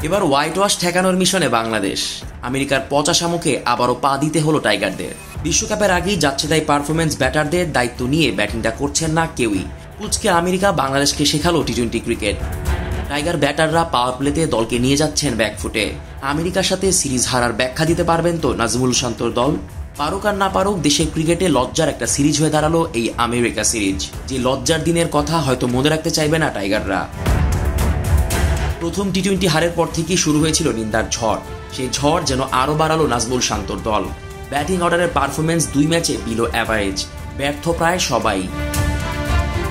এবার white wash ঠেকানোর মিশনে বাংলাদেশ। আমেরিকার পচা শামুকে আবারও পা দিতে হলো টাইগারদের। বিশ্বকাপের আগেই যাচ্ছে তাই পারফরমেন্স ব্যাটারদের দায়িত্ব নিয়ে ব্যাটিংটা করছেন না কেউই। পুচকে আমেরিকা বাংলাদেশকে শেখালো টি-20 ক্রিকেট। টাইগার ব্যাটাররা পাওয়ার প্লেতে দলকে নিয়ে যাচ্ছেন ব্যাকফুটে। আমেরিকার সাথে সিরিজ হারার ব্যাখ্যা দিতে পারবেন তো নাজমুল শান্তর দল? পারুক আর না পারুক, দেশের ক্রিকেটে লজ্জার একটা সিরিজ হয়ে দাঁড়ালো এই আমেরিকা সিরিজ। যে লজ্জার দিনের কথা হয়তো মনে রাখতে চাইবে না টাইগাররা। প্রথম টি-20 হারের পর থেকেই শুরু হয়েছিল নিন্দার ঝড়। সেই ঝড় যেন আরও বাড়ালো নাজমুল শান্তর দল। ব্যাটিং অর্ডারের পারফরমেন্স 2 ম্যাচে বিলো অ্যাভারেজ, ব্যর্থ প্রায় সবাই।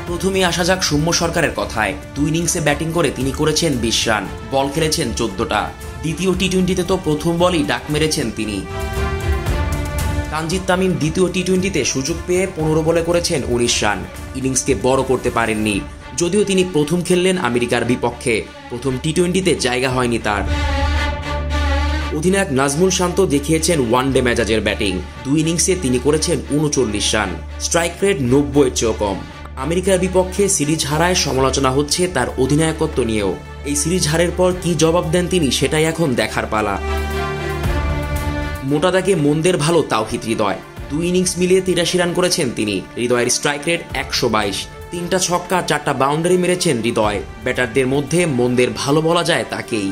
প্রথমেই আসা যাক সৌম্য সরকারের কথায়। 2 ইনিংসে ব্যাটিং করে তিনি করেছেন 20 রান, বল খেলেছেন 14টা। দ্বিতীয় টি-20তে তো প্রথম বলই ডাক মেরেছেন তিনি। তানজিদ তামিম দ্বিতীয় টি-20তে সুযোগ পেয়ে 15 বলে করেছেন 19 রান, ইনিংসকে বড় করতে পারেননি। যদিও তিনি প্রথম খেললেন আমেরিকার বিপক্ষে, প্রথম টি-20তে জায়গা হয়নি তার। অধিনায়ক নাজমুল শান্ত দেখিয়েছেন ওয়ানডে মেজাজের ব্যাটিং। 2 ইনিংসে তিনি করেছেন 39 রান, স্ট্রাইক রেট 90-এর চেয়েও কম। আমেরিকার বিপক্ষে সিরিজ হারায় সমালোচনা হচ্ছে তার অধিনায়কত্ব নিয়েও। এই সিরিজ হারের পর কি জবাব দেন তিনি, সেটাই এখন দেখার পালা। মোটা দাগে মন্দের ভালো তাওহিদ হৃদয়। 2 ইনিংস মিলিয়ে 83 রান করেছেন তিনি। হৃদয়ের স্ট্রাইক রেট 122, 3টা ছক্কা 4টা বাউন্ডারি মেরেছেন হৃদয়। ব্যাটারদের মধ্যে মন্দের ভালো বলা যায় তাকেই।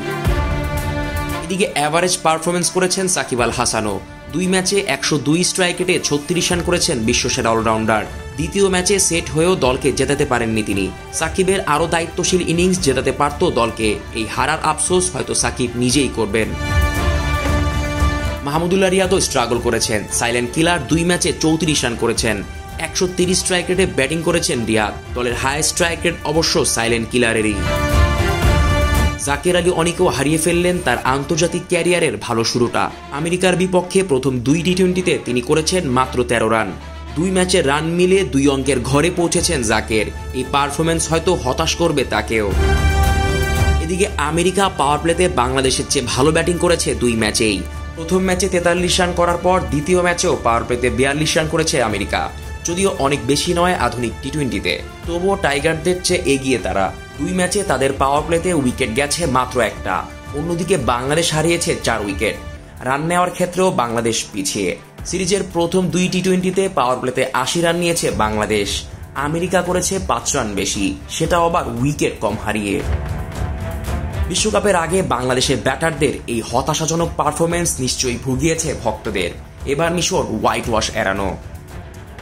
এদিকে অ্যাভারেজ পারফরমেন্স করেছেন সাকিব আল হাসানও। 2 ম্যাচে 102 স্ট্রাইক রেটে 36 রান করেছেন বিশ্বসেরা অলরাউন্ডার। দ্বিতীয় ম্যাচে সেট হয়েও দলকে জেতাতে পারেননি তিনি। সাকিবের আরও দায়িত্বশীল ইনিংস জেতাতে পারত দলকে। এই হারার আফসোস হয়তো সাকিব নিজেই করবেন। মাহমুদুল্লাহ রিয়াদও স্ট্রাগল করেছেন। সাইলেন্ট কিলার 2 ম্যাচে 34 রান করেছেন। 130 স্ট্রাইক রেটে ব্যাটিং করেছেন রিয়াদ। দলের হাইয়েস্ট স্ট্রাইক রেট অবশ্য সাইলেন্ট কিলারেরই। জাকের আলী অনেকেও হারিয়ে ফেললেন তার আন্তর্জাতিক ক্যারিয়ারের ভালো শুরুটা। আমেরিকার বিপক্ষে প্রথম 2 টি-20তে তিনি করেছেন মাত্র 13 রান। 2 ম্যাচে রান মিলে 2 অঙ্কের ঘরে পৌঁছেছেন জাকের। এই পারফরমেন্স হয়তো হতাশ করবে তাকেও। এদিকে আমেরিকা পাওয়ার প্লেতে বাংলাদেশের চেয়ে ভালো ব্যাটিং করেছে 2 ম্যাচেই। প্রথম ম্যাচে 43 রান করার পর দ্বিতীয় ম্যাচেও পাওয়ার প্লেতে 42 রান করেছে আমেরিকা। যদিও অনেক বেশি নয় আধুনিক টি-20তে, তবুও টাইগারদের চেয়ে এগিয়ে তারা। 2 ম্যাচে তাদের পাওয়ার প্লেতে উইকেট গেছে মাত্র 1টা। অন্যদিকে বাংলাদেশ হারিয়েছে 4 উইকেট। রান নেওয়ার ক্ষেত্রেও বাংলাদেশ পিছিয়ে। সিরিজের প্রথম 2 টি-20তে পাওয়ার প্লেতে 80 রান নিয়েছে বাংলাদেশ। আমেরিকা করেছে 5 রান বেশি, সেটাও আবার উইকেট কম হারিয়ে। বিশ্বকাপের আগে বাংলাদেশের ব্যাটারদের এই হতাশাজনক পারফরমেন্স নিশ্চয়ই ভুগিয়েছে ভক্তদের। এবার মিশর হোয়াইট ওয়াশ এড়ানো।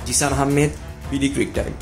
Zisan Ahmed, BD crick time.